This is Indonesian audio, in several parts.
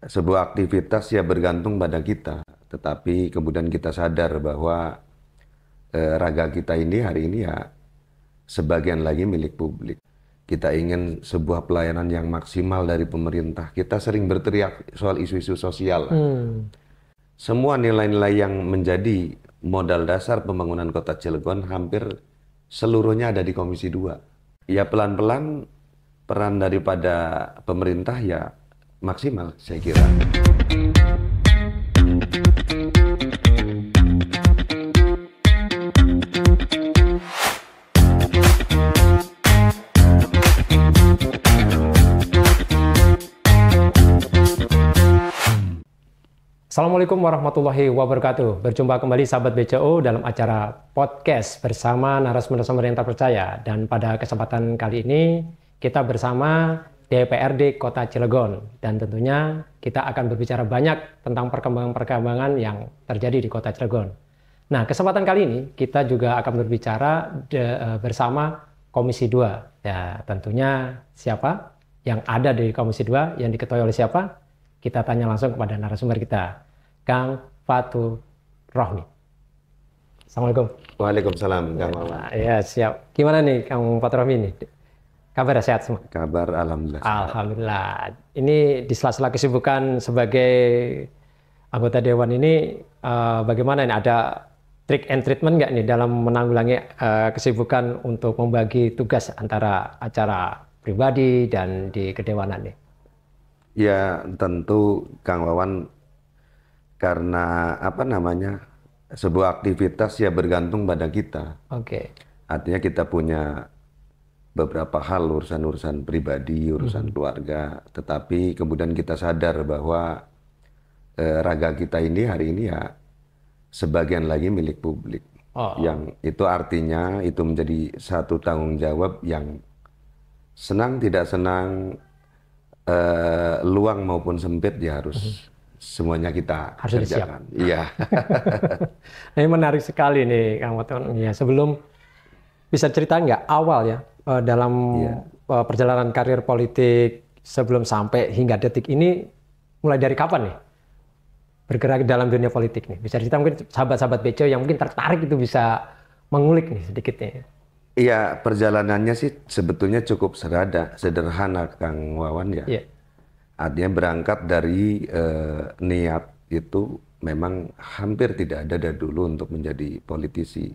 sebuah aktivitas ya bergantung pada kita, tetapi kemudian kita sadar bahwa raga kita ini hari ini ya sebagian lagi milik publik. Kita ingin sebuah pelayanan yang maksimal dari pemerintah. Kita sering berteriak soal isu-isu sosial. Semua nilai-nilai yang menjadi modal dasar pembangunan Kota Cilegon hampir seluruhnya ada di Komisi 2. Ya pelan-pelan peran daripada pemerintah ya maksimal saya kira. Assalamualaikum warahmatullahi wabarakatuh. Berjumpa kembali sahabat BCO dalam acara podcast bersama narasumber yang terpercaya. Dan pada kesempatan kali ini kita bersama DPRD Kota Cilegon. Dan tentunya kita akan berbicara banyak tentang perkembangan-perkembangan yang terjadi di Kota Cilegon. Nah, kesempatan kali ini kita juga akan berbicara bersama Komisi 2. Ya, tentunya siapa yang ada di Komisi 2 yang diketuai oleh siapa? Kita tanya langsung kepada narasumber kita, Kang Fatur Rohmi. Assalamualaikum. Waalaikumsalam, Kang Wawan. Ya, siap. Gimana nih Kang Fatur Rohmi ini? Kabar sehat semua? Kabar alhamdulillah. Alhamdulillah. Ini di sela-sela kesibukan sebagai anggota dewan ini, bagaimana ini? Ada trick and treatment nggak nih dalam menanggulangi kesibukan untuk membagi tugas antara acara pribadi dan di kedewanan nih? Ya tentu Kang Wawan, karena sebuah aktivitas ya bergantung pada kita. Oke. Artinya kita punya beberapa hal, urusan-urusan pribadi, urusan keluarga, tetapi kemudian kita sadar bahwa raga kita ini hari ini ya sebagian lagi milik publik. Yang itu artinya itu menjadi satu tanggung jawab yang senang tidak senang, luang maupun sempit ya harus semuanya kita harus kerjakan. Iya. Ini menarik sekali nih Kang Fatur. Ya, sebelum bisa cerita nggak awal ya dalam perjalanan karir politik sebelum sampai hingga detik ini, mulai dari kapan nih bergerak dalam dunia politik nih? Bisa cerita mungkin sahabat-sahabat BCO yang mungkin tertarik itu bisa mengulik nih sedikitnya. Iya, perjalanannya sih sebetulnya cukup sederhana, Kang Wawan ya. Yeah. Artinya berangkat dari niat itu memang hampir tidak ada dari dulu untuk menjadi politisi.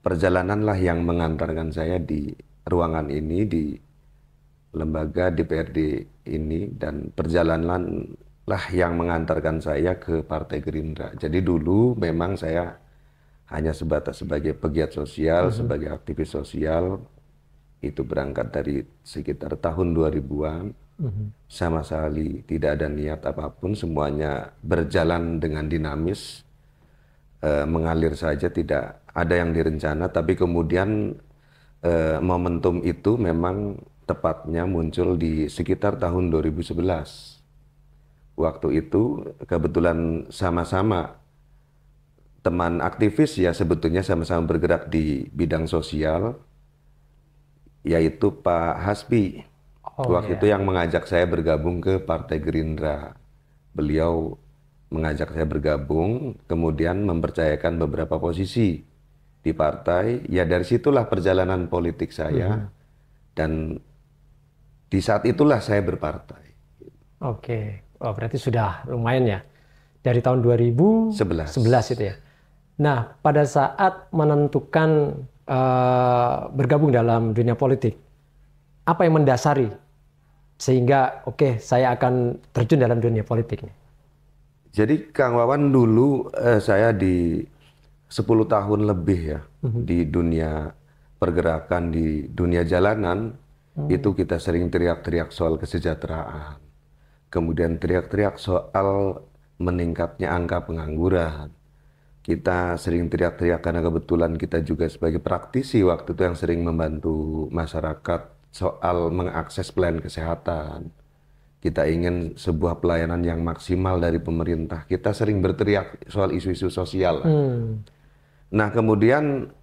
Perjalananlah yang mengantarkan saya di ruangan ini, di lembaga DPRD ini, dan perjalananlah yang mengantarkan saya ke Partai Gerindra. Jadi dulu memang saya hanya sebatas sebagai pegiat sosial, sebagai aktivis sosial. Itu berangkat dari sekitar tahun 2000-an. Sama sekali tidak ada niat apapun, semuanya berjalan dengan dinamis, mengalir saja, tidak ada yang direncana. Tapi kemudian momentum itu memang tepatnya muncul di sekitar tahun 2011. Waktu itu kebetulan sama-sama teman aktivis ya, sebetulnya sama-sama bergerak di bidang sosial, yaitu Pak Hasbi. Waktu itu yang mengajak saya bergabung ke Partai Gerindra. Beliau mengajak saya bergabung, kemudian mempercayakan beberapa posisi di partai. Ya dari situlah perjalanan politik saya, dan di saat itulah saya berpartai. Oke, berarti sudah lumayan ya. Dari tahun 2011 itu ya. Nah, pada saat menentukan bergabung dalam dunia politik, apa yang mendasari sehingga saya akan terjun dalam dunia politik nih? Jadi Kang Wawan, dulu saya di 10 tahun lebih ya di dunia pergerakan, di dunia jalanan. Itu kita sering teriak-teriak soal kesejahteraan, kemudian teriak-teriak soal meningkatnya angka pengangguran. Kita sering teriak-teriak karena kebetulan kita juga sebagai praktisi waktu itu yang sering membantu masyarakat soal mengakses pelayanan kesehatan. Kita ingin sebuah pelayanan yang maksimal dari pemerintah. Kita sering berteriak soal isu-isu sosial. Nah kemudian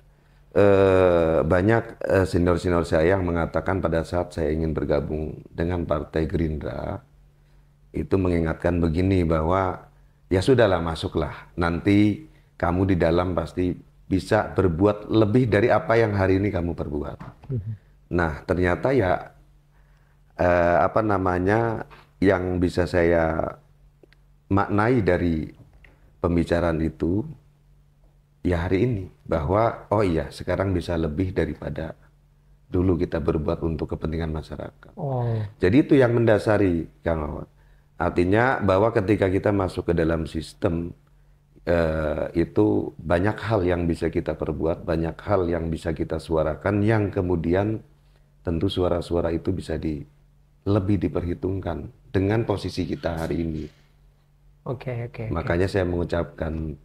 banyak senior-senior saya yang mengatakan pada saat saya ingin bergabung dengan Partai Gerindra, itu mengingatkan begini bahwa ya sudahlah masuklah. Nanti kamu di dalam pasti bisa berbuat lebih dari apa yang hari ini kamu perbuat. Nah, ternyata ya apa namanya yang bisa saya maknai dari pembicaraan itu ya hari ini bahwa oh iya sekarang bisa lebih daripada dulu kita berbuat untuk kepentingan masyarakat. Jadi itu yang mendasari Kang Wawan. Artinya bahwa ketika kita masuk ke dalam sistem itu banyak hal yang bisa kita perbuat, banyak hal yang bisa kita suarakan yang kemudian tentu suara-suara itu bisa lebih diperhitungkan dengan posisi kita hari ini. Oke. Makanya saya mengucapkan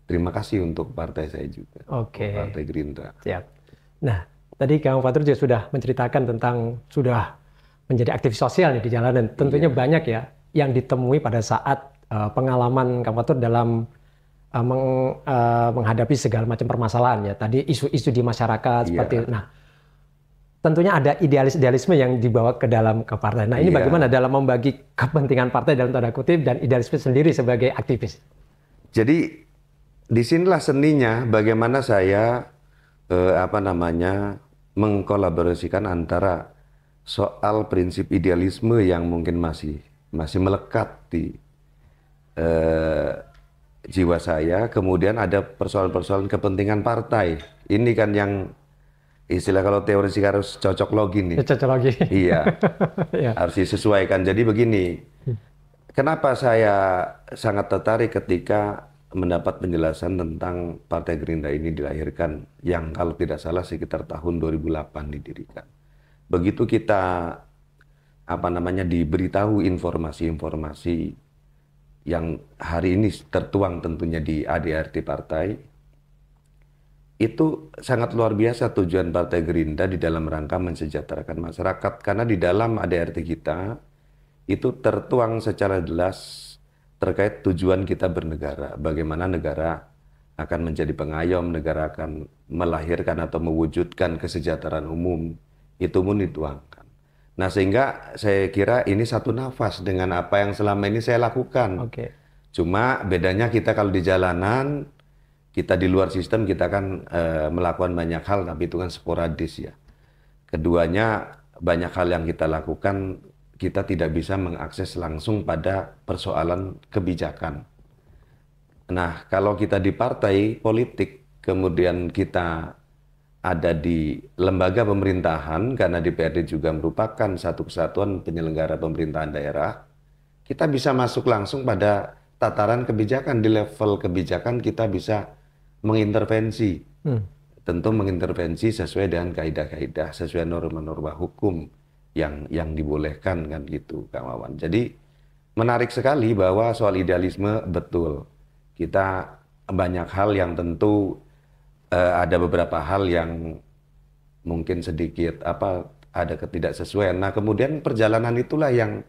terima kasih untuk partai saya juga, Partai Gerindra. Siap. Nah, tadi Kang Fatur juga sudah menceritakan tentang sudah menjadi aktivis sosial nih di jalanan. Tentunya banyak ya yang ditemui pada saat pengalaman Kang Fatur dalam menghadapi segala macam permasalahan ya. Tadi isu-isu di masyarakat seperti itu. Nah, tentunya ada idealisme yang dibawa ke dalam ke partai. Nah, ini bagaimana dalam membagi kepentingan partai dalam tanda kutip dan idealisme sendiri sebagai aktivis? Jadi disinilah seninya bagaimana saya mengkolaborasikan antara soal prinsip idealisme yang mungkin masih melekat di jiwa saya, kemudian ada persoalan-persoalan kepentingan partai. Ini kan yang istilah kalau teori sih harus cocok logi nih. Cocok logi. Iya, harus disesuaikan. Jadi begini, kenapa saya sangat tertarik ketika mendapat penjelasan tentang Partai Gerindra ini dilahirkan, yang kalau tidak salah sekitar tahun 2008 didirikan. Begitu kita diberitahu informasi-informasi yang hari ini tertuang tentunya di ADRT partai, itu sangat luar biasa tujuan Partai Gerindra di dalam rangka mensejahterakan masyarakat. Karena di dalam ADRT kita itu tertuang secara jelas terkait tujuan kita bernegara. Bagaimana negara akan menjadi pengayom, negara akan melahirkan atau mewujudkan kesejahteraan umum. Itu pun dituangkan. Nah, sehingga saya kira ini satu nafas dengan apa yang selama ini saya lakukan. Cuma bedanya kita kalau di jalanan, kita di luar sistem, kita kan melakukan banyak hal, tapi itu kan sporadis ya. Keduanya, banyak hal yang kita lakukan, kita tidak bisa mengakses langsung pada persoalan kebijakan. Nah, kalau kita di partai politik, kemudian kita ada di lembaga pemerintahan, karena DPRD juga merupakan satu kesatuan penyelenggara pemerintahan daerah, kita bisa masuk langsung pada tataran kebijakan. Di level kebijakan kita bisa mengintervensi, tentu mengintervensi sesuai dengan kaidah-kaidah, sesuai norma-norma hukum yang dibolehkan kan gitu, Kang Wawan. Jadi menarik sekali bahwa soal idealisme betul. Kita banyak hal yang tentu ada beberapa hal yang mungkin sedikit ada ketidaksesuaian. Nah, kemudian perjalanan itulah yang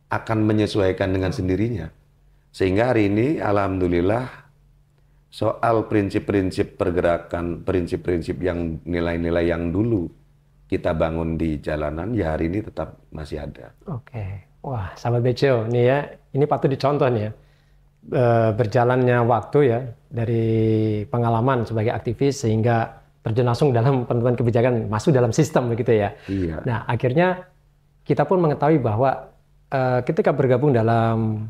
akan menyesuaikan dengan sendirinya. Sehingga hari ini alhamdulillah soal prinsip-prinsip pergerakan, prinsip-prinsip yang nilai-nilai yang dulu kita bangun di jalanan ya hari ini tetap masih ada. Wah, sahabat BCO nih ya, ini patut dicontoh nih ya. Berjalannya waktu ya dari pengalaman sebagai aktivis sehingga terjun langsung dalam penentuan kebijakan, masuk dalam sistem begitu ya. Nah, akhirnya kita pun mengetahui bahwa ketika bergabung dalam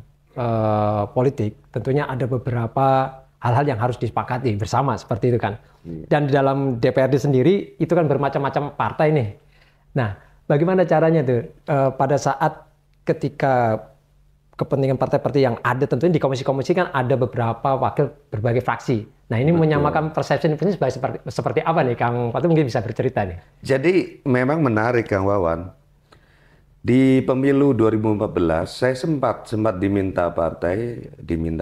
politik, tentunya ada beberapa hal-hal yang harus disepakati bersama seperti itu kan. Dan di dalam DPRD sendiri itu kan bermacam-macam partai nih. Nah, bagaimana caranya tuh pada saat ketika kepentingan partai-partai yang ada, tentunya di komisi-komisi kan ada beberapa wakil berbagai fraksi. Nah, ini menyamakan persepsi seperti apa nih, Kang Fatur mungkin bisa bercerita nih. Jadi memang menarik, Kang Wawan. Di pemilu 2014 saya sempat diminta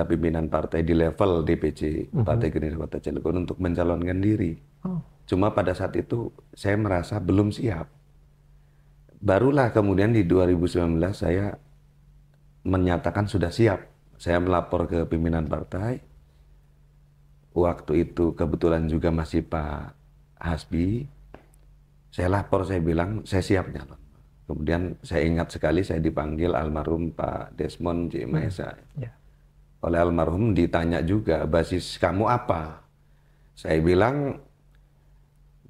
pimpinan partai di level DPC Partai Gerindra Kota Cilegon untuk mencalonkan diri. Cuma pada saat itu saya merasa belum siap. Barulah kemudian di 2019 saya menyatakan sudah siap. Saya melapor ke pimpinan partai. Waktu itu kebetulan juga masih Pak Hasbi. Saya lapor, saya bilang saya siap nyalon. Kemudian saya ingat sekali saya dipanggil almarhum Pak Desmond J. Maesa. Ya. Oleh almarhum ditanya juga, basis kamu apa? Saya bilang,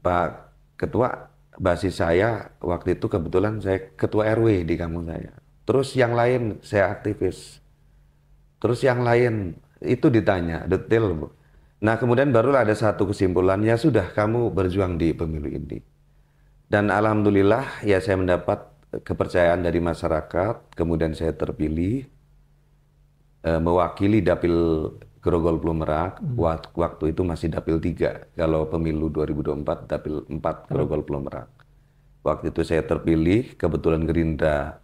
Pak Ketua, basis saya waktu itu kebetulan saya Ketua RW di kampung saya. Terus yang lain saya aktivis. Terus yang lain itu ditanya detail, Bu. Nah kemudian barulah ada satu kesimpulan, ya sudah kamu berjuang di pemilu ini. Dan alhamdulillah ya saya mendapat kepercayaan dari masyarakat, kemudian saya terpilih mewakili Dapil Grogol Plumerak. Waktu itu masih Dapil 3, kalau pemilu 2024 Dapil 4 Grogol Plumerak. Waktu itu saya terpilih, kebetulan Gerindra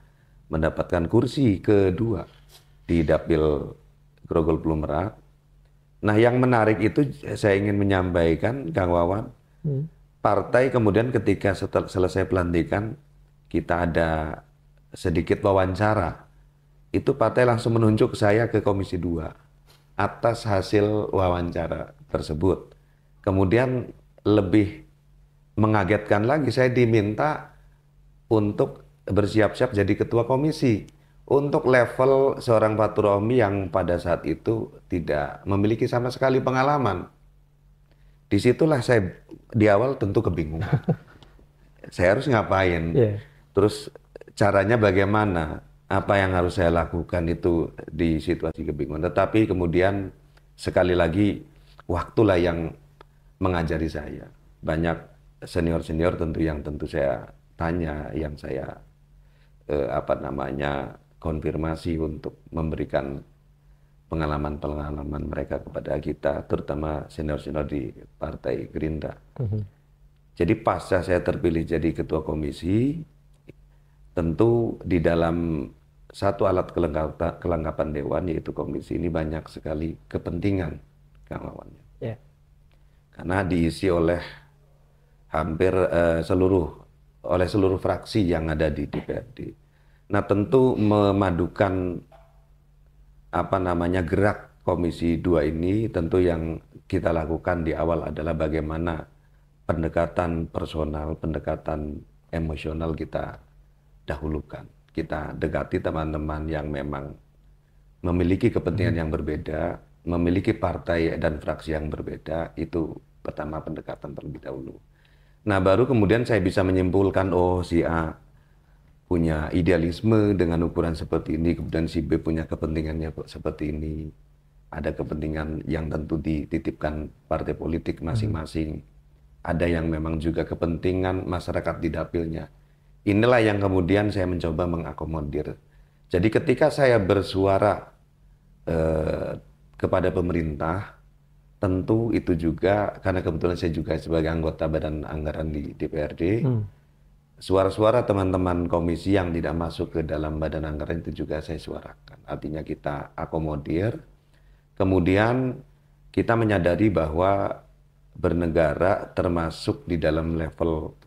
mendapatkan kursi kedua di Dapil Grogol Plumerak. Nah yang menarik itu saya ingin menyampaikan, Kang Wawan, partai kemudian ketika selesai pelantikan, kita ada sedikit wawancara. Itu partai langsung menunjuk saya ke Komisi 2 atas hasil wawancara tersebut. Kemudian lebih mengagetkan lagi, saya diminta untuk bersiap-siap jadi ketua komisi untuk level seorang Fatur Romi yang pada saat itu tidak memiliki sama sekali pengalaman. Disitulah saya di awal tentu kebingungan. Saya harus ngapain? Terus caranya bagaimana? Apa yang harus saya lakukan itu di situasi kebingungan. Tetapi kemudian sekali lagi waktulah yang mengajari saya. Banyak senior-senior tentu saya tanya, yang saya konfirmasi untuk memberikan pengalaman-pengalaman mereka kepada kita, terutama senior-senior di Partai Gerindra. Jadi pasca saya terpilih jadi ketua komisi, tentu di dalam satu alat kelengkapan dewan, yaitu komisi ini banyak sekali kepentingan, Kang Wawan. Karena diisi oleh hampir seluruh fraksi yang ada di DPRD. Nah tentu memadukan gerak Komisi 2 ini, tentu yang kita lakukan di awal adalah bagaimana pendekatan personal, pendekatan emosional kita dahulukan. Kita dekati teman-teman yang memang memiliki kepentingan yang berbeda, memiliki partai dan fraksi yang berbeda. Itu pertama, pendekatan terlebih dahulu. Nah baru kemudian saya bisa menyimpulkan, oh si A punya idealisme dengan ukuran seperti ini, kemudian si B punya kepentingannya seperti ini. Ada kepentingan yang tentu dititipkan partai politik masing-masing. Ada yang memang juga kepentingan masyarakat di dapilnya. Inilah yang kemudian saya mencoba mengakomodir. Jadi ketika saya bersuara kepada pemerintah, tentu itu juga karena kebetulan saya juga sebagai anggota Badan Anggaran di DPRD, suara-suara teman-teman komisi yang tidak masuk ke dalam Badan Anggaran itu juga saya suarakan. Artinya kita akomodir. Kemudian kita menyadari bahwa bernegara termasuk di dalam level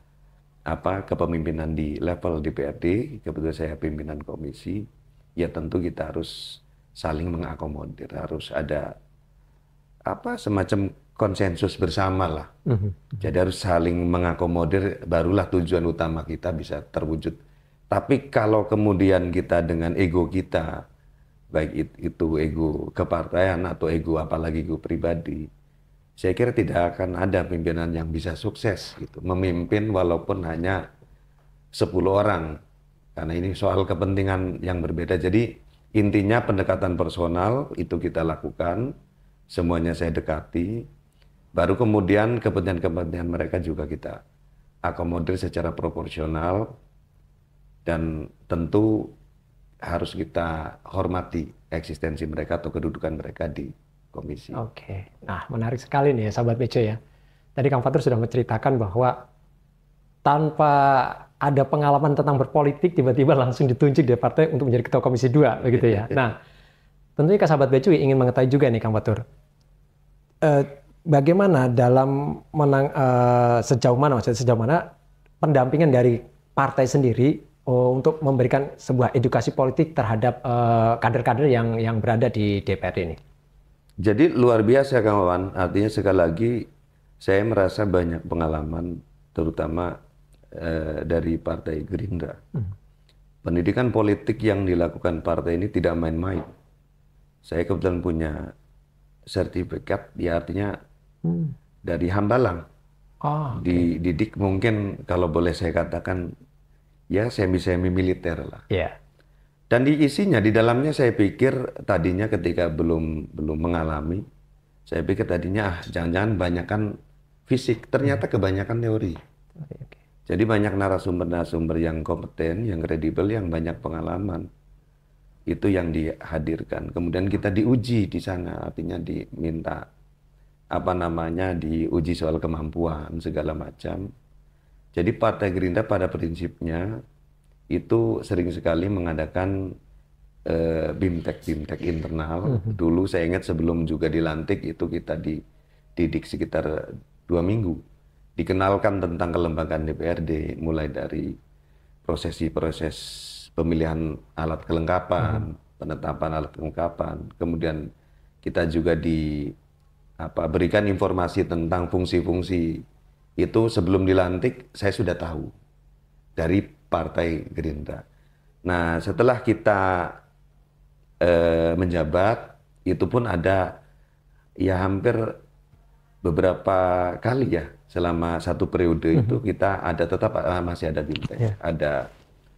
kepemimpinan di level DPRD, kebetulan saya pimpinan komisi, ya tentu kita harus saling mengakomodir, harus ada semacam konsensus bersama lah. Jadi harus saling mengakomodir, barulah tujuan utama kita bisa terwujud. Tapi kalau kemudian kita dengan ego kita, baik itu ego kepartaian atau ego apalagi ego pribadi, saya kira tidak akan ada pimpinan yang bisa sukses gitu, memimpin walaupun hanya 10 orang. Karena ini soal kepentingan yang berbeda. Jadi intinya pendekatan personal itu kita lakukan, semuanya saya dekati. Baru kemudian kepentingan-kepentingan mereka juga kita akomodir secara proporsional, dan tentu harus kita hormati eksistensi mereka atau kedudukan mereka di komisi. Oke, nah menarik sekali nih ya sahabat BC ya. Tadi Kang Fatur sudah menceritakan bahwa tanpa ada pengalaman tentang berpolitik tiba-tiba langsung ditunjuk di partai untuk menjadi ketua komisi 2 begitu ya. Nah, tentunya sahabat BC ingin mengetahui juga nih Kang Fatur. Bagaimana dalam sejauh mana pendampingan dari partai sendiri untuk memberikan sebuah edukasi politik terhadap kader-kader yang berada di DPRD ini? Jadi luar biasa Kang Wawan, artinya sekali lagi saya merasa banyak pengalaman, terutama dari Partai Gerindra. Pendidikan politik yang dilakukan partai ini tidak main-main. Saya kebetulan punya sertifikat, ya artinya dari Hambalang. Dididik mungkin kalau boleh saya katakan ya semi-semi militer lah. Dan di isinya, di dalamnya saya pikir tadinya ketika belum mengalami, saya pikir tadinya jangan-jangan banyakkan fisik, ternyata kebanyakan teori. Jadi banyak narasumber-narasumber yang kompeten, yang kredibel, yang banyak pengalaman. Itu yang dihadirkan. Kemudian kita diuji di sana, artinya diminta diuji soal kemampuan segala macam. Jadi Partai Gerindra pada prinsipnya itu sering sekali mengadakan BIMTEK internal. Dulu saya ingat sebelum juga dilantik itu kita dididik sekitar 2 minggu. Dikenalkan tentang kelembagaan DPRD, mulai dari proses pemilihan alat kelengkapan, penetapan alat kelengkapan, kemudian kita juga berikan informasi tentang fungsi-fungsi itu sebelum dilantik saya sudah tahu dari Partai Gerindra. Nah setelah kita menjabat itu pun ada ya hampir beberapa kali ya selama 1 periode itu kita tetap masih ada BIMTEK, ada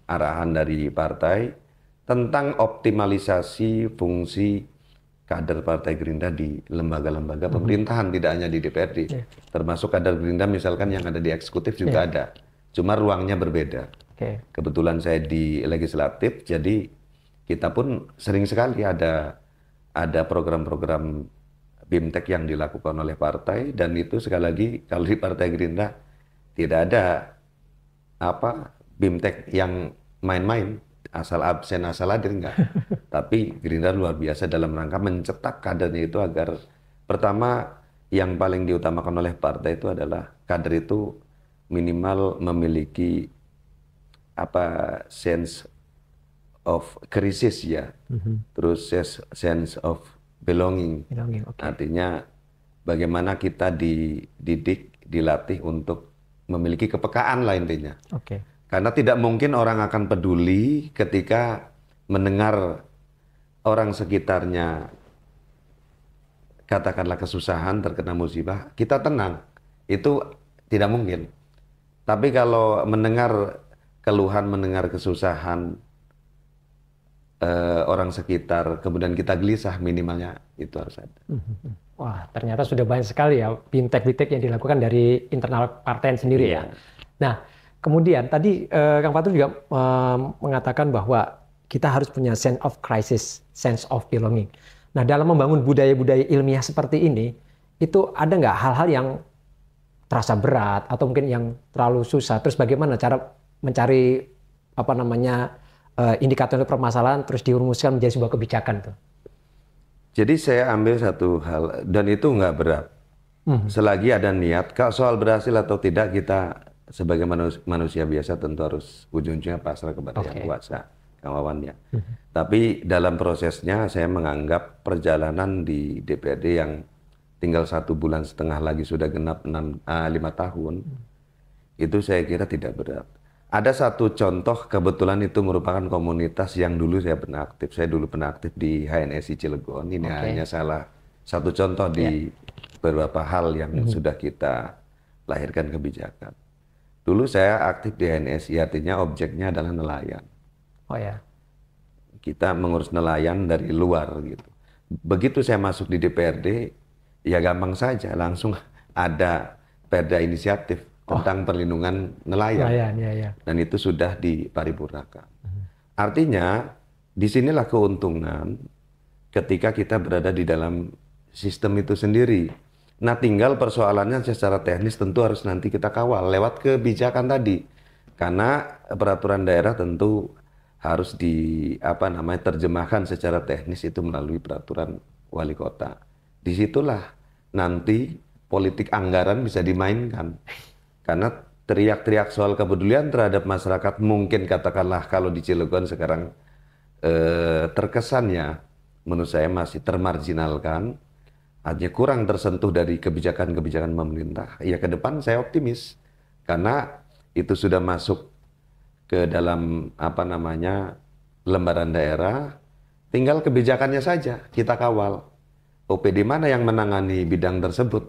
arahan dari partai tentang optimalisasi fungsi kader Partai Gerindra di lembaga-lembaga pemerintahan, tidak hanya di DPRD, termasuk kader Gerindra misalkan yang ada di eksekutif juga ada, cuma ruangnya berbeda. Kebetulan saya di legislatif, jadi kita pun sering sekali ada program-program BIMTEK yang dilakukan oleh partai, dan itu sekali lagi kalau di Partai Gerindra tidak ada BIMTEK yang main-main, asal absen asal hadir enggak. Tapi Gerindra luar biasa dalam rangka mencetak kadernya itu agar pertama yang paling diutamakan oleh partai itu adalah kader itu minimal memiliki sense of krisis ya, terus sense of belonging. Artinya bagaimana kita dididik, dilatih untuk memiliki kepekaan lah intinya. Karena tidak mungkin orang akan peduli ketika mendengar orang sekitarnya katakanlah kesusahan, terkena musibah, kita tenang. Itu tidak mungkin. Tapi kalau mendengar keluhan, mendengar kesusahan orang sekitar, kemudian kita gelisah, minimalnya itu harus ada. Wah, ternyata sudah banyak sekali ya BIMTEK yang dilakukan dari internal partai sendiri ya. Nah, kemudian tadi Kang Fatur juga mengatakan bahwa kita harus punya sense of crisis, sense of belonging. Nah, dalam membangun budaya-budaya ilmiah seperti ini, itu ada nggak hal-hal yang terasa berat atau mungkin yang terlalu susah? Terus bagaimana cara mencari indikator permasalahan terus dirumuskan menjadi sebuah kebijakan tuh? Jadi saya ambil satu hal, dan itu nggak berat. Selagi ada niat, kalau soal berhasil atau tidak, kita sebagai manusia biasa tentu harus ujung-ujungnya pasrah kepada Yang Kuasa, Kang Wawan ya. Tapi dalam prosesnya saya menganggap perjalanan di DPRD yang tinggal 1,5 bulan lagi sudah genap 5 tahun, itu saya kira tidak berat. Ada satu contoh, kebetulan itu merupakan komunitas yang dulu saya pernah aktif. Saya dulu pernah aktif di HNSI Cilegon. Ini hanya salah satu contoh di beberapa hal yang sudah kita lahirkan kebijakan. Dulu saya aktif di HNSI, artinya objeknya adalah nelayan. Kita mengurus nelayan dari luar gitu. Begitu saya masuk di DPRD, ya gampang saja, langsung ada perda inisiatif tentang perlindungan nelayan. Dan itu sudah diparipurnakan. Artinya, disinilah keuntungan ketika kita berada di dalam sistem itu sendiri. Nah, tinggal persoalannya secara teknis tentu harus nanti kita kawal lewat kebijakan tadi. Karena peraturan daerah tentu harus terjemahkan secara teknis itu melalui peraturan wali kota. Disitulah nanti politik anggaran bisa dimainkan. Karena teriak-teriak soal kepedulian terhadap masyarakat mungkin katakanlah kalau di Cilegon sekarang terkesannya menurut saya masih termarginalkan, artinya kurang tersentuh dari kebijakan-kebijakan pemerintah. Ya ke depan saya optimis karena itu sudah masuk ke dalam lembaran daerah, tinggal kebijakannya saja kita kawal. OPD mana yang menangani bidang tersebut.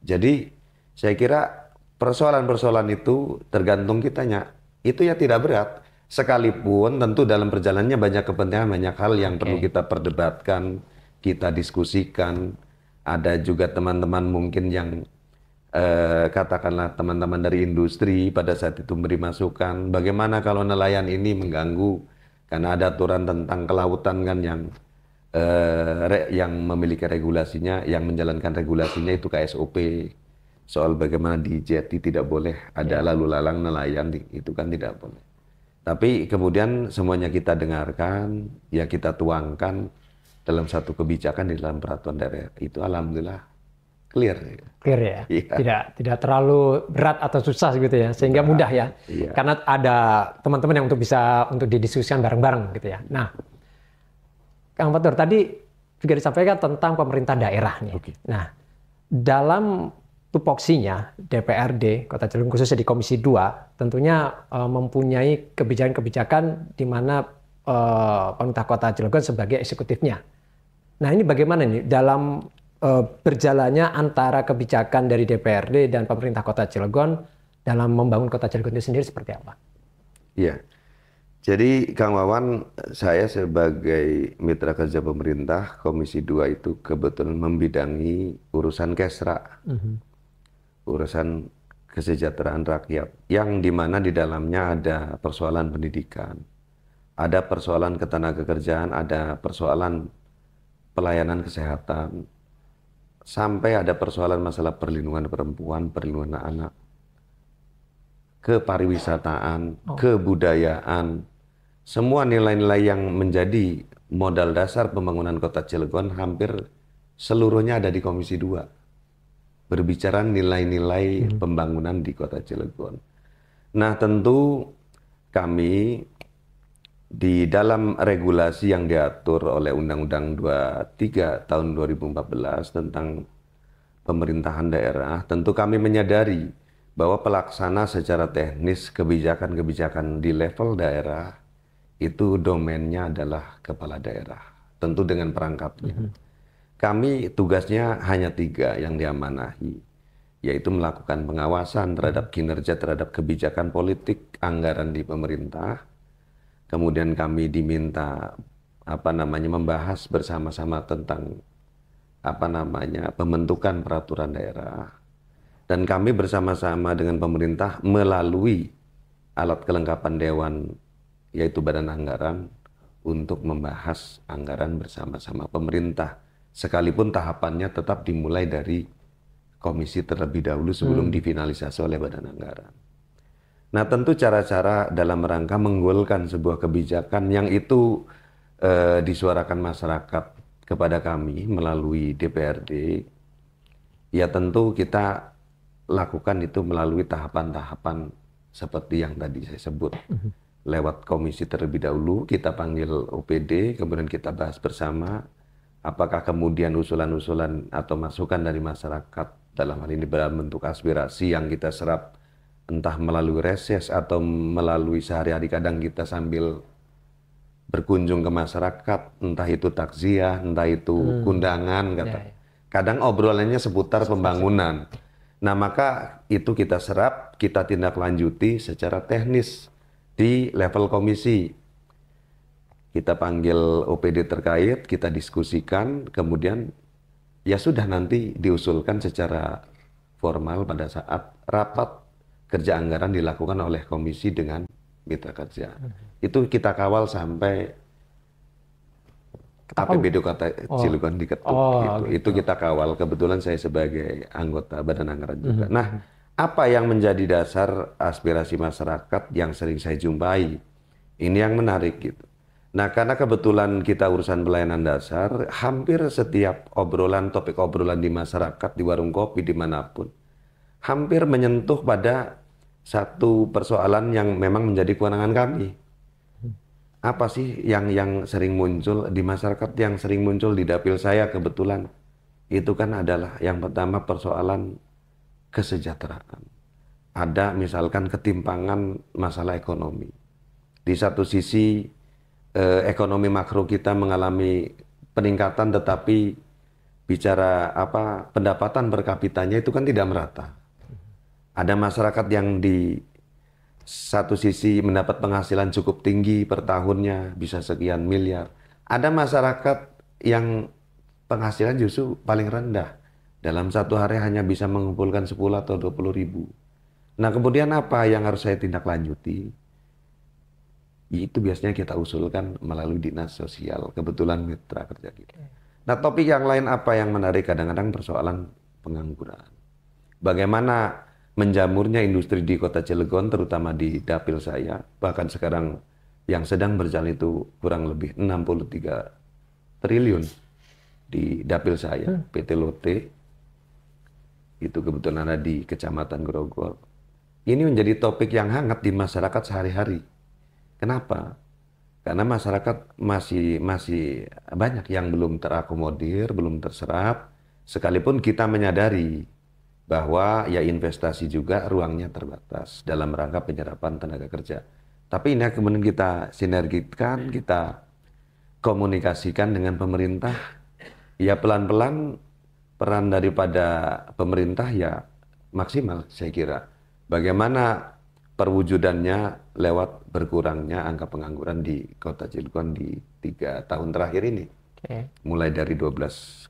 Jadi saya kira persoalan-persoalan itu tergantung kitanya. Itu ya tidak berat. Sekalipun tentu dalam perjalanannya banyak kepentingan, banyak hal yang perlu kita perdebatkan, kita diskusikan. Ada juga teman-teman mungkin yang katakanlah teman-teman dari industri pada saat itu memberi masukan, bagaimana kalau nelayan ini mengganggu karena ada aturan tentang kelautan kan yang memiliki regulasinya, yang menjalankan regulasinya itu KSOP soal bagaimana di jeti tidak boleh ada lalu lalang nelayan, itu kan tidak boleh. Tapi kemudian semuanya kita dengarkan, ya kita tuangkan dalam satu kebijakan di dalam peraturan daerah itu, alhamdulillah clear ya. Tidak terlalu berat atau susah gitu ya, sehingga mudah ya. Karena ada teman-teman yang bisa didiskusikan bareng-bareng gitu ya. Nah, Kang Fatur tadi juga disampaikan tentang pemerintah daerah nih. Nah, dalam tupoksinya DPRD Kota Cilegon khususnya di Komisi 2 tentunya mempunyai kebijakan-kebijakan di mana pemerintah Kota Cilegon sebagai eksekutifnya. Nah, ini bagaimana nih dalam berjalannya antara kebijakan dari DPRD dan pemerintah Kota Cilegon dalam membangun Kota Cilegon itu sendiri seperti apa? Iya, jadi Kang Wawan, saya sebagai mitra kerja pemerintah Komisi 2 itu kebetulan membidangi urusan Kesra, urusan kesejahteraan rakyat, yang dimana di dalamnya ada persoalan pendidikan, ada persoalan ketenagakerjaan, ada persoalan pelayanan kesehatan, sampai ada persoalan masalah perlindungan perempuan, perlindungan anak, kepariwisataan, kebudayaan, semua nilai-nilai yang menjadi modal dasar pembangunan Kota Cilegon hampir seluruhnya ada di Komisi 2. Berbicara nilai-nilai pembangunan di Kota Cilegon. Nah, tentu kami di dalam regulasi yang diatur oleh Undang-Undang 23 tahun 2014 tentang pemerintahan daerah, tentu kami menyadari bahwa pelaksana secara teknis kebijakan-kebijakan di level daerah itu domainnya adalah kepala daerah, tentu dengan perangkatnya. Kami tugasnya hanya 3 yang diamanahi, yaitu melakukan pengawasan terhadap kinerja terhadap kebijakan politik anggaran di pemerintah. Kemudian kami diminta membahas bersama-sama tentang pembentukan peraturan daerah, dan kami bersama-sama dengan pemerintah melalui alat kelengkapan dewan yaitu Badan Anggaran untuk membahas anggaran bersama-sama pemerintah, sekalipun tahapannya tetap dimulai dari komisi terlebih dahulu sebelum difinalisasi oleh Badan Anggaran. Nah, tentu cara-cara dalam rangka menggolkan sebuah kebijakan yang itu disuarakan masyarakat kepada kami melalui DPRD, ya tentu kita lakukan itu melalui tahapan-tahapan seperti yang tadi saya sebut. Lewat komisi terlebih dahulu, kita panggil OPD, kemudian kita bahas bersama, apakah kemudian usulan-usulan atau masukan dari masyarakat, dalam hal ini dalam bentuk aspirasi yang kita serap, entah melalui reses atau melalui sehari-hari, kadang kita sambil berkunjung ke masyarakat, entah itu takziah, entah itu kundangan, kadang obrolannya seputar pembangunan. Nah, maka itu kita serap, kita tindak lanjuti secara teknis di level komisi. Kita panggil OPD terkait, kita diskusikan, kemudian ya sudah nanti diusulkan secara formal pada saat rapat kerja anggaran dilakukan oleh komisi dengan mitra kerja. Itu kita kawal sampai APBD Kota Cilegon diketuk. Gitu. Itu kita kawal. Kebetulan saya sebagai anggota Badan Anggaran juga. Nah, apa yang menjadi dasar aspirasi masyarakat yang sering saya jumpai? Ini yang menarik gitu. Nah, karena kebetulan kita urusan pelayanan dasar, hampir setiap obrolan, topik obrolan di masyarakat, di warung kopi, dimanapun, hampir menyentuh pada satu persoalan yang memang menjadi kewenangan kami. Apa sih yang sering muncul di masyarakat, yang sering muncul di dapil saya kebetulan? Itu kan adalah yang pertama persoalan kesejahteraan. ada misalkan ketimpangan masalah ekonomi. Di satu sisi ekonomi makro kita mengalami peningkatan, tetapi bicara pendapatan per kapitanya itu kan tidak merata. Ada masyarakat yang di satu sisi mendapat penghasilan cukup tinggi per tahunnya, bisa sekian miliar. Ada masyarakat yang penghasilan justru paling rendah. Dalam satu hari hanya bisa mengumpulkan 10 atau 20 ribu. Nah, kemudian apa yang harus saya tindak lanjuti? Itu biasanya kita usulkan melalui dinas sosial, kebetulan mitra kerja kita. Nah, topik yang lain apa yang menarik? Kadang-kadang persoalan pengangguran. Bagaimana menjamurnya industri di Kota Cilegon, terutama di dapil saya, bahkan sekarang yang sedang berjalan itu kurang lebih 63 triliun di dapil saya, PT Lotte, itu kebetulan ada di Kecamatan Grogol. Ini menjadi topik yang hangat di masyarakat sehari-hari. Kenapa? Karena masyarakat masih banyak yang belum terakomodir, belum terserap, sekalipun kita menyadari bahwa ya investasi juga ruangnya terbatas dalam rangka penyerapan tenaga kerja. Tapi ini kemudian kita sinergikan, kita komunikasikan dengan pemerintah, ya pelan-pelan peran daripada pemerintah ya maksimal saya kira. Bagaimana perwujudannya lewat berkurangnya angka pengangguran di Kota Cilegon di 3 tahun terakhir ini. Mulai dari 12,69%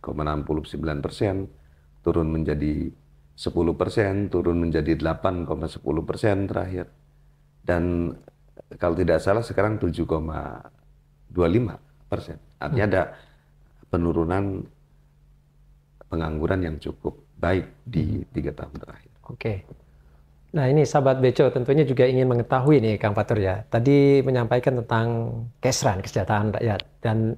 turun menjadi 10%, turun menjadi 8,10% terakhir. Dan kalau tidak salah sekarang 7,25%. Artinya ada penurunan pengangguran yang cukup baik di 3 tahun terakhir. Oke. Nah ini sahabat Beco tentunya juga ingin mengetahui nih Kang Fatur ya. Tadi menyampaikan tentang kesejahteraan rakyat dan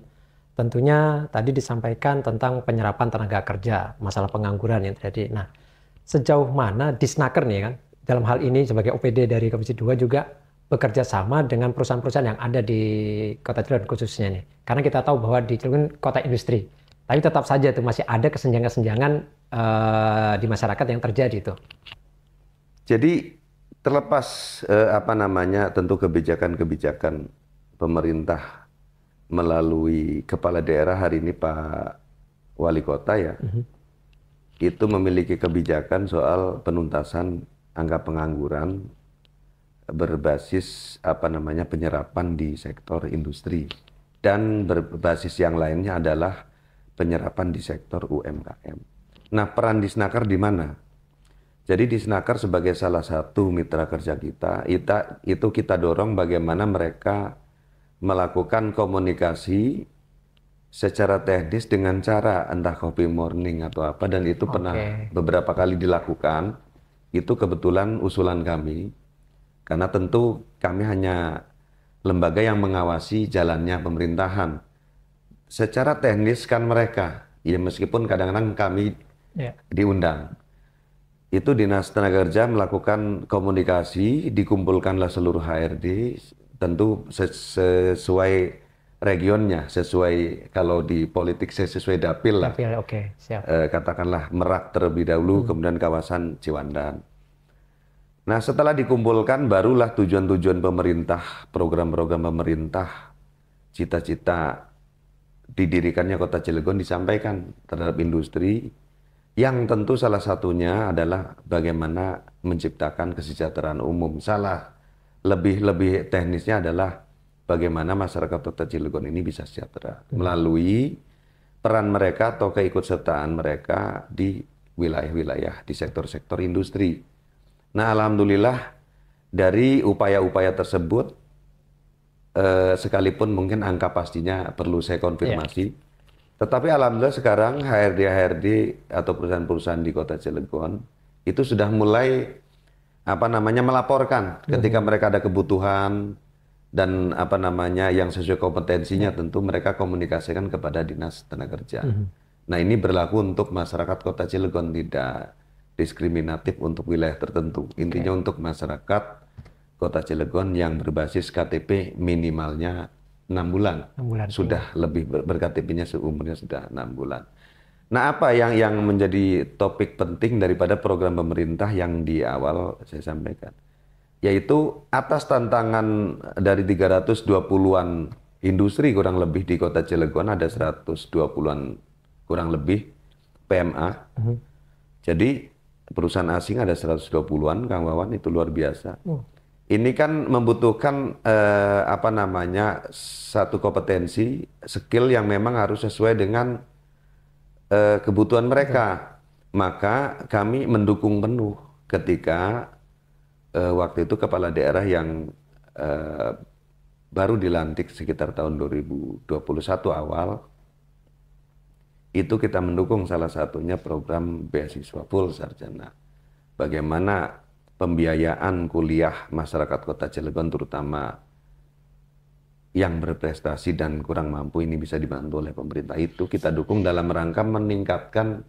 tentunya tadi disampaikan tentang penyerapan tenaga kerja, masalah pengangguran yang terjadi. Nah sejauh mana Disnaker nih kan dalam hal ini sebagai OPD dari Komisi 2 juga bekerja sama dengan perusahaan-perusahaan yang ada di Kota Cilegon khususnya nih. Karena kita tahu bahwa di Cilegon kota industri. Tapi tetap saja itu masih ada kesenjangan-kesenjangan di masyarakat yang terjadi itu. Jadi terlepas tentu kebijakan-kebijakan pemerintah melalui kepala daerah hari ini Pak Wali Kota ya, itu memiliki kebijakan soal penuntasan angka pengangguran berbasis penyerapan di sektor industri dan berbasis yang lainnya adalah penyerapan di sektor UMKM. Nah, peran Disnaker di mana? Jadi Disnaker sebagai salah satu mitra kerja kita, itu kita dorong bagaimana mereka melakukan komunikasi secara teknis dengan cara entah copy morning atau apa, dan itu pernah beberapa kali dilakukan. Itu kebetulan usulan kami, karena tentu kami hanya lembaga yang mengawasi jalannya pemerintahan. Secara teknis kan mereka, ya meskipun kadang-kadang kami diundang. Itu Dinas Tenaga Kerja melakukan komunikasi, dikumpulkanlah seluruh HRD, tentu sesuai regionnya, sesuai kalau di politik sesuai dapil lah. Dapil, siap. Katakanlah Merak terlebih dahulu, kemudian kawasan Ciwandan. Nah setelah dikumpulkan, barulah tujuan-tujuan pemerintah, program-program pemerintah, cita-cita didirikannya Kota Cilegon disampaikan terhadap industri, yang tentu salah satunya adalah bagaimana menciptakan kesejahteraan umum. Lebih teknisnya adalah bagaimana masyarakat Kota Cilegon ini bisa sejahtera melalui peran mereka atau keikutsertaan mereka di wilayah-wilayah, di sektor-sektor industri. Nah, alhamdulillah dari upaya-upaya tersebut, sekalipun mungkin angka pastinya perlu saya konfirmasi, tetapi alhamdulillah sekarang HRD atau perusahaan-perusahaan di Kota Cilegon itu sudah mulai melaporkan ketika mereka ada kebutuhan dan yang sesuai kompetensinya, tentu mereka komunikasikan kepada Dinas Tenaga Kerja. Nah, ini berlaku untuk masyarakat Kota Cilegon, tidak diskriminatif untuk wilayah tertentu. Intinya untuk masyarakat Kota Cilegon yang berbasis KTP minimalnya 6 bulan. 6 bulan. Sudah lebih berKTP-nya seumurnya sudah 6 bulan. Nah, apa yang menjadi topik penting daripada program pemerintah yang di awal saya sampaikan? Yaitu atas tantangan dari 320-an industri kurang lebih di Kota Cilegon, ada 120-an kurang lebih PMA. Jadi perusahaan asing ada 120-an, Kang Wawan, itu luar biasa. Ini kan membutuhkan satu kompetensi, skill yang memang harus sesuai dengan kebutuhan mereka. Maka kami mendukung penuh ketika waktu itu kepala daerah yang baru dilantik sekitar tahun 2021 awal, itu kita mendukung salah satunya program beasiswa full sarjana. Bagaimana pembiayaan kuliah masyarakat Kota Cilegon terutama yang berprestasi dan kurang mampu ini bisa dibantu oleh pemerintah, itu kita dukung dalam rangka meningkatkan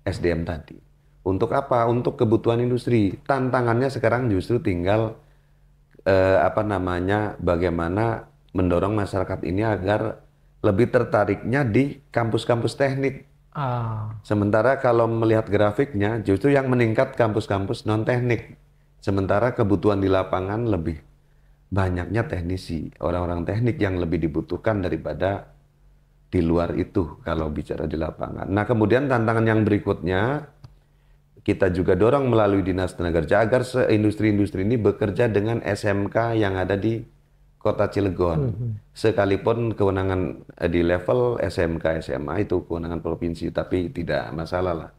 SDM tadi. Untuk apa? Untuk kebutuhan industri. Tantangannya sekarang justru tinggal bagaimana mendorong masyarakat ini agar lebih tertariknya di kampus-kampus teknik. Sementara kalau melihat grafiknya justru yang meningkat kampus-kampus non-teknik. Sementara kebutuhan di lapangan lebih banyaknya teknisi, orang-orang teknik yang lebih dibutuhkan daripada di luar itu kalau bicara di lapangan. Nah, kemudian tantangan yang berikutnya kita juga dorong melalui Dinas Tenaga Kerja agar industri-industri ini bekerja dengan SMK yang ada di Kota Cilegon. Sekalipun kewenangan di level SMK, SMA itu kewenangan provinsi, tapi tidak masalah lah.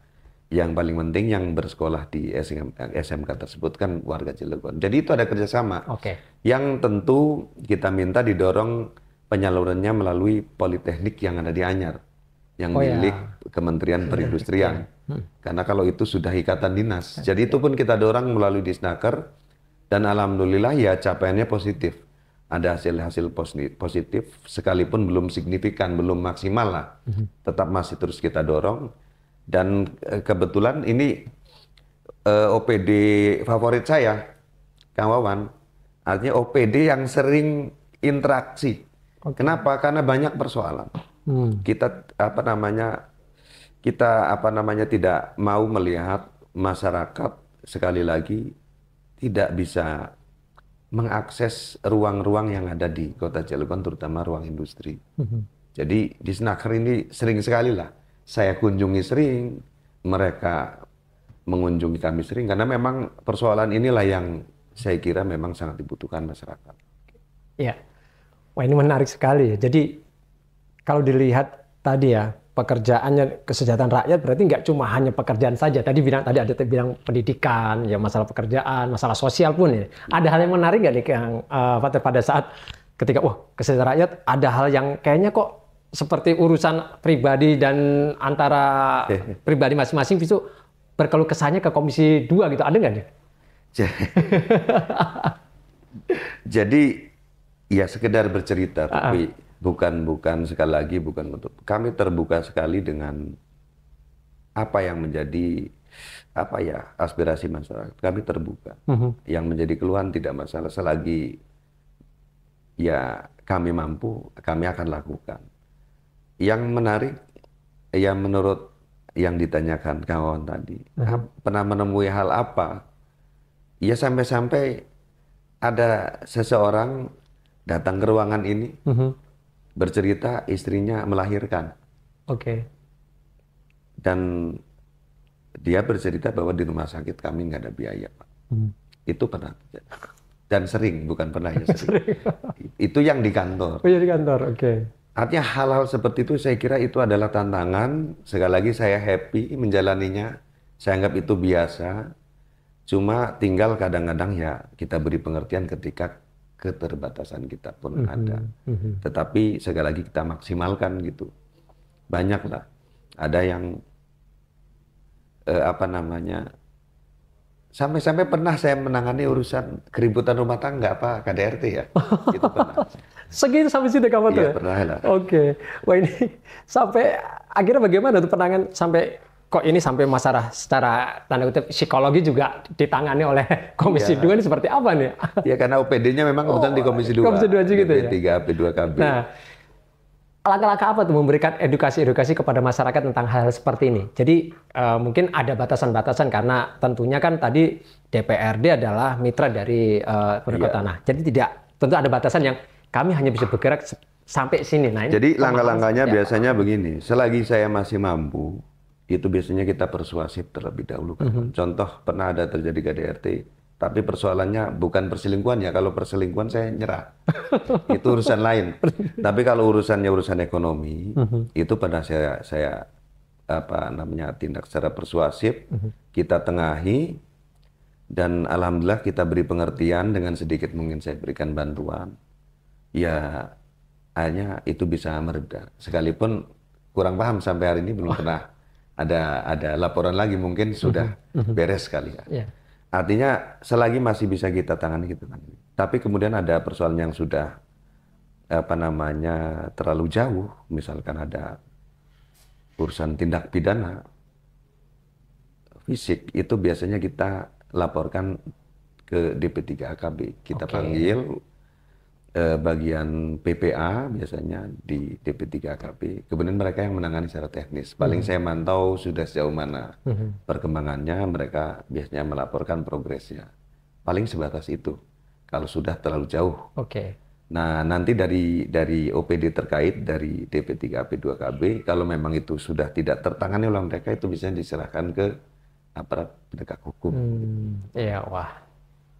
Yang paling penting yang bersekolah di SMK tersebut kan warga Cilegon. Jadi itu ada kerjasama. Yang tentu kita minta didorong penyalurannya melalui politeknik yang ada di Anyar, yang milik Kementerian Perindustrian. Karena kalau itu sudah ikatan dinas. Jadi itu pun kita dorong melalui Disnaker, dan alhamdulillah ya capaiannya positif. Ada hasil-hasil positif, sekalipun belum signifikan, belum maksimal lah. Tetap masih terus kita dorong. Dan kebetulan ini OPD favorit saya, Kang Wawan. Artinya OPD yang sering interaksi. Kenapa? Karena banyak persoalan. Kita tidak mau melihat masyarakat sekali lagi tidak bisa mengakses ruang-ruang yang ada di Kota Cilegon, terutama ruang industri. Jadi di Snaker ini sering sekali lah saya kunjungi sering, mereka mengunjungi kami sering, karena memang persoalan inilah yang saya kira memang sangat dibutuhkan masyarakat. Ya, wah ini menarik sekali. Jadi kalau dilihat tadi ya, pekerjaannya kesejahteraan rakyat berarti nggak cuma hanya pekerjaan saja. Tadi ada bilang pendidikan, ya masalah pekerjaan, masalah sosial pun ya. Ada hal yang menarik nggak nih yang pada saat ketika kesejahteraan rakyat ada hal yang kayaknya kok seperti urusan pribadi dan antara pribadi masing-masing itu berkeluh kesahnya ke Komisi 2 gitu, ada nggak nih? Jadi ya sekedar bercerita, tapi bukan sekali lagi bukan untuk kami terbuka sekali dengan apa yang menjadi aspirasi masyarakat. Kami terbuka. Yang menjadi keluhan tidak masalah, selagi ya kami mampu, kami akan lakukan. Yang menarik, ya menurut yang ditanyakan kawan tadi, pernah menemui hal apa? Ya sampai-sampai ada seseorang datang ke ruangan ini, bercerita istrinya melahirkan. Dan dia bercerita bahwa di rumah sakit kami nggak ada biaya, Pak. Itu pernah terjadi. Dan sering, bukan pernah ya sering. Itu yang di kantor. Oh ya di kantor, Artinya hal-hal seperti itu saya kira itu adalah tantangan. Sekali lagi saya happy menjalaninya. Saya anggap itu biasa. Cuma tinggal kadang-kadang ya kita beri pengertian ketika keterbatasan kita pun ada. Tetapi sekali lagi kita maksimalkan gitu. Banyak lah. Ada yang sampai-sampai pernah saya menangani urusan keributan rumah tangga Pak KDRT ya. Itu pernah. Segitu sampai situ kamu tuh? Iya, pernah lah. Wah ini sampai akhirnya bagaimana tuh penanganan sampai kok ini sampai masalah secara tanda kutip psikologi juga ditangani oleh Komisi 2 ini seperti apa nih? Ya karena OPD-nya memang kebetulan di Komisi 2. Komisi 2 aja gitu ya? P3, P2KB. Nah, langkah-langkah apa tuh memberikan edukasi-edukasi kepada masyarakat tentang hal seperti ini? Jadi mungkin ada batasan-batasan karena tentunya kan tadi DPRD adalah mitra dari pemerintah tanah. Jadi tentu ada batasan yang kami hanya bisa bergerak sampai sini. Nah, jadi langkah-langkahnya biasanya begini, selagi saya masih mampu, itu biasanya kita persuasif terlebih dahulu. Contoh pernah ada terjadi KDRT, tapi persoalannya bukan perselingkuhan ya. Kalau perselingkuhan saya nyerah, itu urusan lain. Tapi kalau urusannya urusan ekonomi, itu pada saya tindak secara persuasif, kita tengahi, dan alhamdulillah kita beri pengertian dengan sedikit mungkin saya berikan bantuan. Ya hanya itu bisa mereda. Sekalipun kurang paham sampai hari ini belum pernah ada laporan lagi, mungkin sudah beres sekali ya. Artinya selagi masih bisa kita tangani, kita tangani. Tapi kemudian ada persoalan yang sudah terlalu jauh, misalkan ada urusan tindak pidana fisik, itu biasanya kita laporkan ke DP3AKB. Kita panggil bagian PPA biasanya di DP3AKB. Kemudian mereka yang menangani secara teknis. Paling saya mantau sudah sejauh mana perkembangannya, mereka biasanya melaporkan progresnya. Paling sebatas itu. Kalau sudah terlalu jauh. Nah, nanti dari OPD terkait dari DP3AP2KB, kalau memang itu sudah tidak tertangani oleh mereka, itu bisa diserahkan ke aparat penegak hukum. Iya, wah.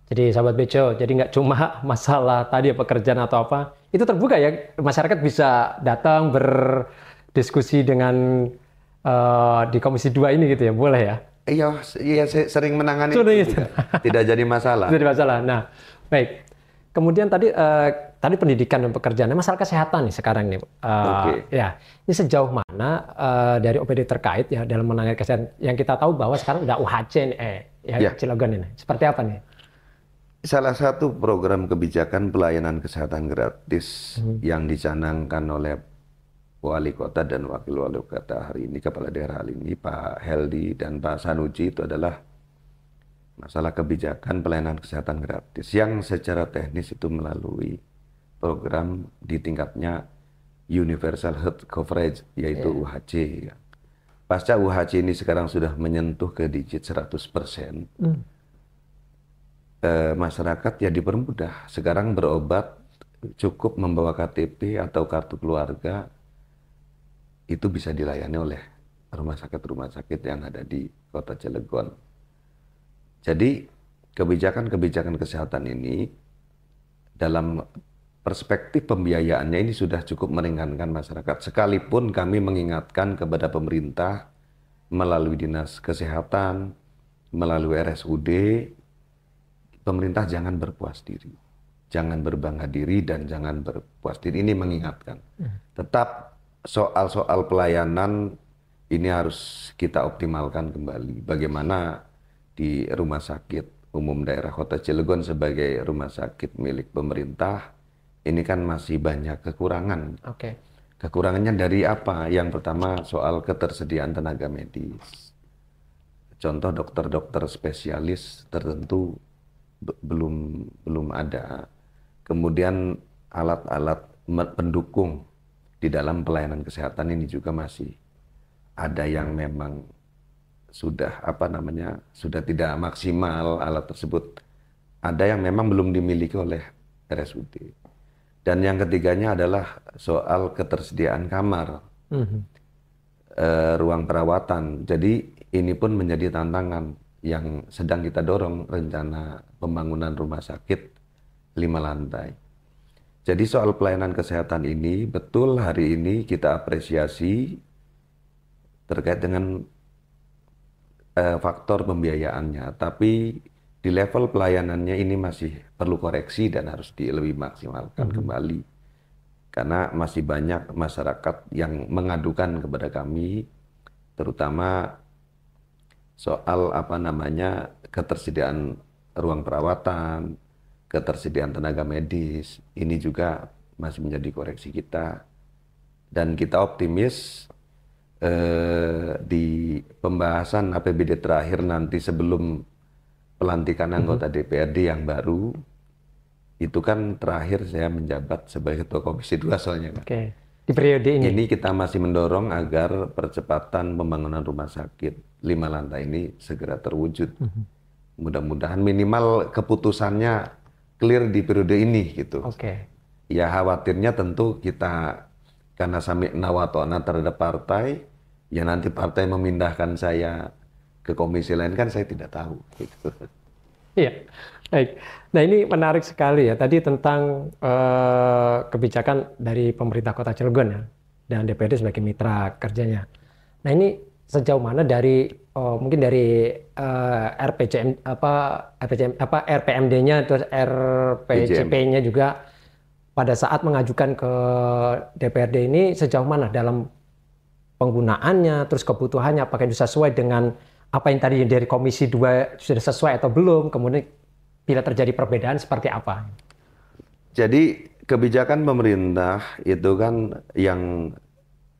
Jadi sahabat Beco, jadi nggak cuma masalah tadi pekerjaan atau apa, itu terbuka ya, masyarakat bisa datang berdiskusi dengan di Komisi 2 ini gitu ya, boleh ya? Iya, saya sering menangani itu juga. Tidak jadi masalah. Tidak jadi masalah. Nah, baik. Kemudian tadi pendidikan dan pekerjaan, masalah kesehatan nih sekarang nih. Ya, ini sejauh mana dari OPD terkait ya dalam menangani kesehatan, yang kita tahu bahwa sekarang udah UHC Cilegon ini. Seperti apa nih? Salah satu program kebijakan pelayanan kesehatan gratis yang dicanangkan oleh Wali Kota dan Wakil Wali Kota hari ini, Kepala Daerah hari ini, Pak Heldi dan Pak Sanuci, itu adalah masalah kebijakan pelayanan kesehatan gratis yang secara teknis itu melalui program di tingkatnya Universal Health Coverage, yaitu UHC. Pasca UHC ini sekarang sudah menyentuh ke digit 100%. Masyarakat ya dipermudah. Sekarang berobat cukup membawa KTP atau kartu keluarga, itu bisa dilayani oleh rumah sakit yang ada di Kota Cilegon. Jadi kebijakan-kebijakan kesehatan ini dalam perspektif pembiayaannya ini sudah cukup meringankan masyarakat. Sekalipun kami mengingatkan kepada pemerintah melalui Dinas Kesehatan, melalui RSUD, pemerintah jangan berpuas diri, jangan berbangga diri, dan jangan berpuas diri. Ini mengingatkan. Tetap soal-soal pelayanan ini harus kita optimalkan kembali. Bagaimana di Rumah Sakit Umum Daerah Kota Cilegon sebagai rumah sakit milik pemerintah, ini kan masih banyak kekurangan. Kekurangannya dari apa? Yang pertama soal ketersediaan tenaga medis. Contoh dokter-dokter spesialis tertentu belum ada. Kemudian alat-alat pendukung di dalam pelayanan kesehatan ini juga masih ada yang memang sudah sudah tidak maksimal alat tersebut. Ada yang memang belum dimiliki oleh RSUD. Dan yang ketiganya adalah soal ketersediaan kamar, ruang perawatan. Jadi ini pun menjadi tantangan yang sedang kita dorong, rencana pembangunan rumah sakit 5 lantai. Jadi soal pelayanan kesehatan ini, betul hari ini kita apresiasi terkait dengan faktor pembiayaannya, tapi di level pelayanannya ini masih perlu koreksi dan harus lebih maksimalkan kembali. Karena masih banyak masyarakat yang mengadukan kepada kami, terutama soal ketersediaan ruang perawatan, ketersediaan tenaga medis, ini juga masih menjadi koreksi kita. Dan kita optimis di pembahasan APBD terakhir nanti sebelum pelantikan anggota DPRD yang baru, itu kan terakhir saya menjabat sebagai Ketua Komisi 2 soalnya. di periode ini. Ini kita masih mendorong agar percepatan pembangunan rumah sakit 5 lantai ini segera terwujud. Mudah-mudahan minimal keputusannya clear di periode ini gitu. Oke. Ya khawatirnya tentu kita karena sami'na wa ta'na terhadap partai, ya nanti partai memindahkan saya ke komisi lain kan saya tidak tahu. Gitu. Iya, baik. Nah ini menarik sekali ya. Tadi tentang kebijakan dari pemerintah Kota Cilegon ya, dan DPRD sebagai mitra kerjanya. Nah ini sejauh mana dari mungkin dari RPMD-nya terus RPJP-nya juga pada saat mengajukan ke DPRD ini sejauh mana dalam penggunaannya, terus kebutuhannya, apakah itu sesuai dengan apa yang tadi dari Komisi 2 sudah sesuai atau belum, kemudian bila terjadi perbedaan seperti apa? Jadi kebijakan pemerintah itu kan yang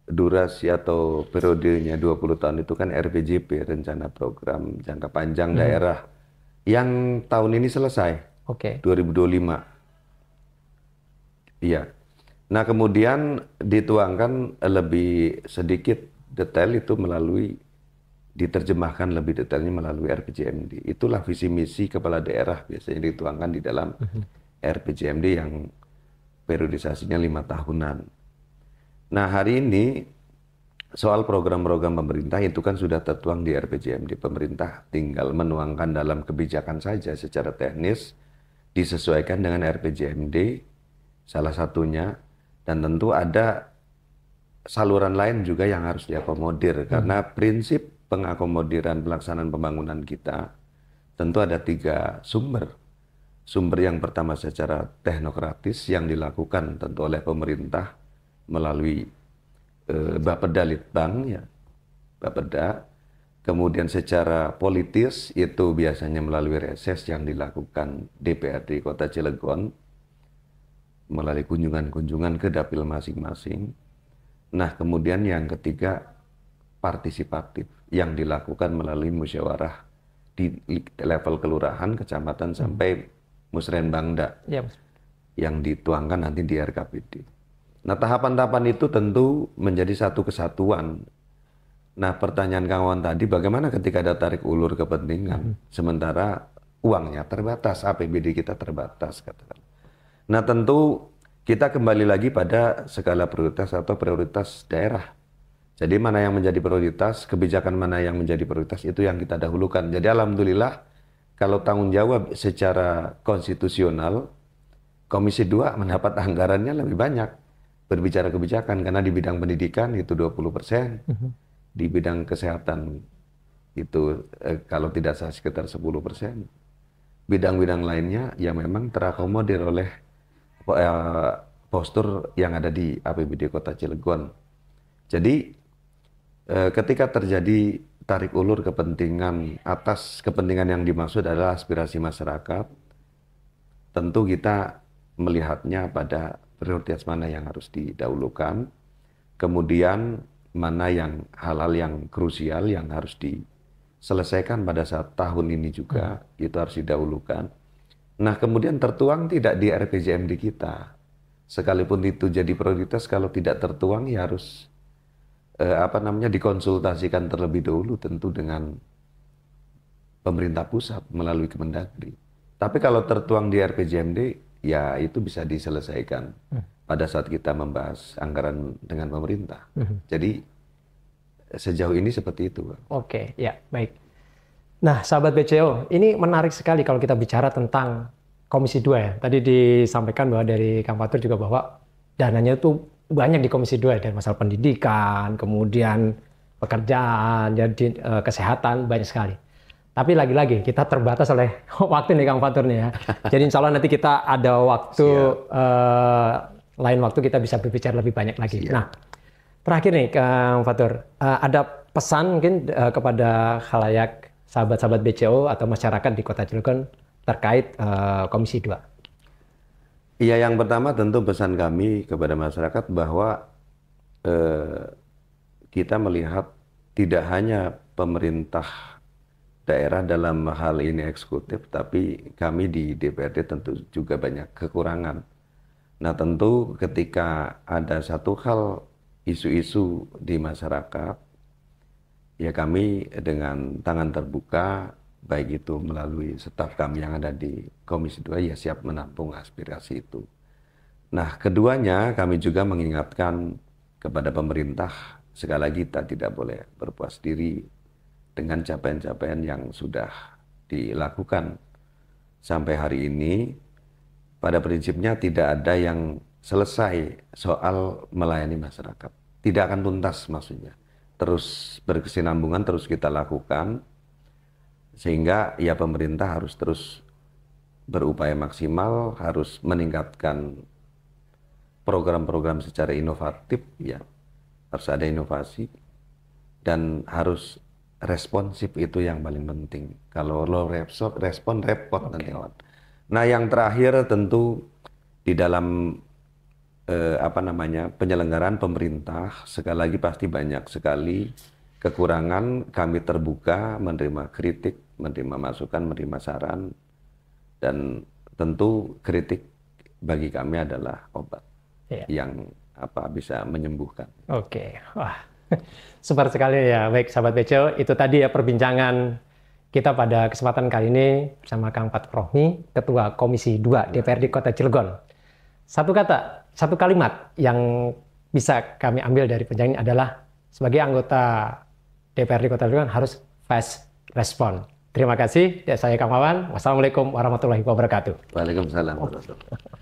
durasi atau periodenya 20 tahun itu kan RPJP, Rencana Program Jangka Panjang Daerah, yang tahun ini selesai, Oke. 2025. Iya. Nah kemudian dituangkan lebih sedikit detail itu melalui, diterjemahkan lebih detailnya melalui RPJMD. Itulah visi misi kepala daerah biasanya dituangkan di dalam RPJMD yang periodisasinya 5 tahunan. Nah hari ini soal program-program pemerintah itu kan sudah tertuang di RPJMD. Pemerintah tinggal menuangkan dalam kebijakan saja secara teknis, disesuaikan dengan RPJMD salah satunya, dan tentu ada saluran lain juga yang harus diakomodir karena prinsip pengakomodiran pelaksanaan pembangunan kita tentu ada 3 sumber. Sumber yang pertama secara teknokratis yang dilakukan tentu oleh pemerintah melalui Bapeda Litbang ya, Bapeda. Kemudian secara politis itu biasanya melalui reses yang dilakukan DPRD Kota Cilegon melalui kunjungan-kunjungan ke dapil masing-masing. Nah, kemudian yang ketiga partisipatif yang dilakukan melalui musyawarah di level kelurahan, kecamatan sampai musrenbangda yang dituangkan nanti di RKPD. Nah, tahapan-tahapan itu tentu menjadi satu kesatuan. Nah, pertanyaan kawan tadi, bagaimana ketika ada tarik ulur kepentingan, sementara uangnya terbatas, APBD kita terbatas, katakan. Nah, tentu kita kembali lagi pada skala prioritas atau prioritas daerah. Jadi mana yang menjadi prioritas, kebijakan mana yang menjadi prioritas, itu yang kita dahulukan. Jadi alhamdulillah, kalau tanggung jawab secara konstitusional, Komisi 2 mendapat anggarannya lebih banyak berbicara kebijakan, karena di bidang pendidikan itu 20%, di bidang kesehatan itu kalau tidak salah sekitar 10%. Bidang-bidang lainnya yang memang terakomodir oleh postur yang ada di APBD Kota Cilegon. Jadi ketika terjadi tarik ulur kepentingan atas kepentingan yang dimaksud adalah aspirasi masyarakat, tentu kita melihatnya pada prioritas mana yang harus didahulukan, kemudian mana yang hal-hal yang krusial yang harus diselesaikan pada saat tahun ini juga, itu harus didahulukan. Nah, kemudian tertuang tidak di RPJMD kita. Sekalipun itu jadi prioritas, kalau tidak tertuang ya harus dikonsultasikan terlebih dahulu tentu dengan pemerintah pusat melalui Kemendagri. Tapi kalau tertuang di RPJMD, ya itu bisa diselesaikan pada saat kita membahas anggaran dengan pemerintah. Jadi sejauh ini seperti itu, Pak. Oke, ya baik. Nah, sahabat BCO, ini menarik sekali kalau kita bicara tentang Komisi 2 ya. Tadi disampaikan bahwa dari Kang Fatur juga bahwa dananya itu banyak di Komisi 2 ya, dari masalah pendidikan, kemudian pekerjaan, jadi kesehatan, banyak sekali. Tapi lagi-lagi kita terbatas oleh waktu nih Kang Fatur nih ya. Jadi insya Allah nanti kita ada waktu, lain waktu kita bisa berbicara lebih banyak lagi. Siap. Nah, terakhir nih Kang Fatur, ada pesan mungkin kepada khalayak sahabat-sahabat BCO atau masyarakat di Kota Cilegon terkait Komisi 2? Iya, yang pertama tentu pesan kami kepada masyarakat bahwa kita melihat tidak hanya pemerintah daerah dalam hal ini eksekutif, tapi kami di DPRD tentu juga banyak kekurangan. Nah, tentu ketika ada satu hal isu-isu di masyarakat, ya kami dengan tangan terbuka, baik itu melalui staf kami yang ada di Komisi 2, ya siap menampung aspirasi itu. Nah, keduanya kami juga mengingatkan kepada pemerintah, sekali lagi kita tidak boleh berpuas diri dengan capaian-capaian yang sudah dilakukan sampai hari ini. Pada prinsipnya tidak ada yang selesai soal melayani masyarakat. Tidak akan tuntas maksudnya. Terus berkesinambungan terus kita lakukan, sehingga ya pemerintah harus terus berupaya maksimal, harus meningkatkan program-program secara inovatif, ya harus ada inovasi, dan harus responsif, itu yang paling penting. Kalau lo respon repot nanti kawan. Nah, yang terakhir tentu di dalam penyelenggaraan pemerintah, sekali lagi pasti banyak sekali kekurangan. Kami terbuka menerima kritik, menerima masukan, menerima saran, dan tentu kritik bagi kami adalah obat yang bisa menyembuhkan. Oke, wah, super sekali ya. Baik, sahabat BCO, itu tadi ya perbincangan kita pada kesempatan kali ini bersama Kang Patrick Rohmi, Ketua Komisi 2 DPRD Kota Cilegon. Satu kalimat yang bisa kami ambil dari perbincangan ini adalah sebagai anggota DPRD Kota Cilegon harus fast respon. Terima kasih, saya Kang Wawan. Wassalamualaikum warahmatullahi wabarakatuh. Waalaikumsalam warahmatullahi wabarakatuh.